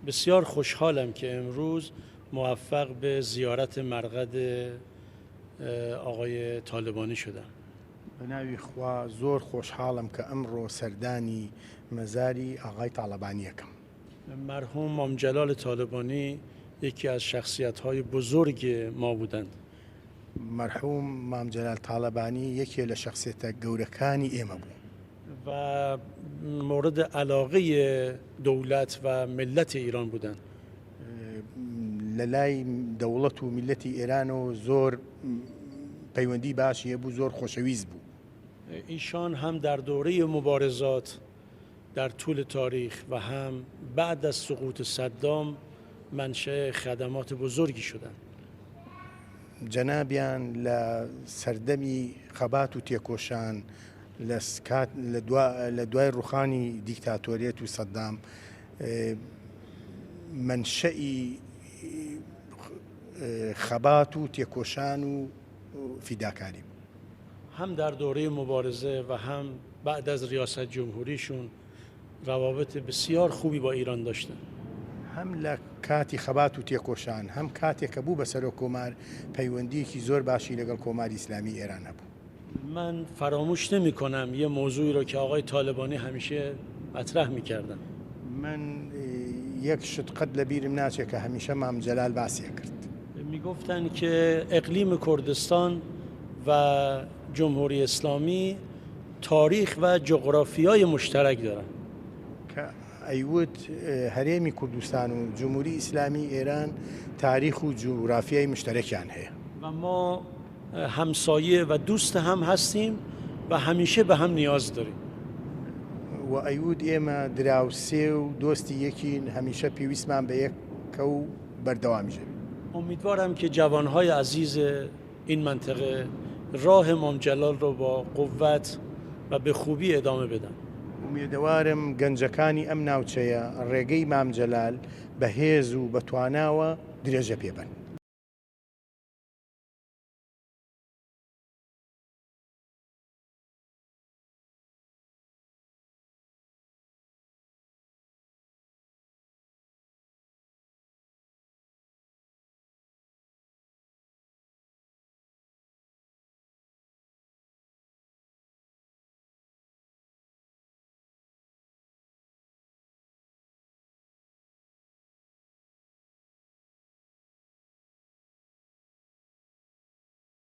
بسیار خوشحالم که امروز موفق به زیارت مرقد آقای طالبانی شدم. بناوی خوا زۆر خۆشحاڵم کە ئەمڕۆ سەردانی مەزاری ئاغای تاڵەبانیەکەم. مرحوم مام جلال طالبانی یکی از شخصیت‌های بزرگ ما بودند. مرحوم مام جلال طالبانی یەکێ لە شخصیتە گەورەکانی ئێمە بوو و مورد علاقه دولت و ملت ایران بودند. لە لای دەوڵەت و میلەتی ئێرانەوە زۆر پەیوەندی باشی هەبوو، زۆر خۆشەویست بوو. ایشان هم در دوره مبارزات در طول تاریخ و هم بعد از سقوط صدام منشأ خدمات بزرگی شدند. جەنابیان لە سەردەمی خەبات و تێکۆشان لە دوای ڕوخانی دیکتاتۆریەت و سەدام منشەی خەبات و تێکۆشان و فیداکاری. هم در دوره مبارزه و هم بعد از ریاست جمهوریشون روابط بسیار خوبی با ایران داشتن. هم لە کاتی خەبات و تێکۆشان هەم کاتێک کە بوو بەسەر کۆمار پەیوەندیەکی زۆر باشی لەگەڵ کۆماری ئیسلامی ئێران هەبوو. من فراموش نمی کنم یه موضوعی رو که آقای طالبانی همیشه مطرح می‌کردن. من یک شت قد لەبیرم ناچێت کە هەمیشە مام جەلال باسی کرد. میگفتن که اقلیم کردستان و جمهوری اسلامی تاریخ و جغرافیای مشترک دارن. که ئەیوت هەرێمی کوردستان و جمهوری ئیسلامی ئێران تاریخ و جغرافیای مشترکیان هەیە و ما همسایه و دوست هم هستیم و همیشه به هم نیاز داریم. و ئەیوت ئێمە دراوسێ و دۆستی یەکین، هەمیشە پێویستمان بە یەکە و بەردەوامیژە. امیدوارم که جوانهای عزیز این منطقه راه مام جلال رو با قوت و به خوبی ادامه بدن. امیدوارم گەنجەکانی ئەم ناوچەیە ڕێگەی مام جەلال بە هێز و بە تواناوە درێژە پێبن.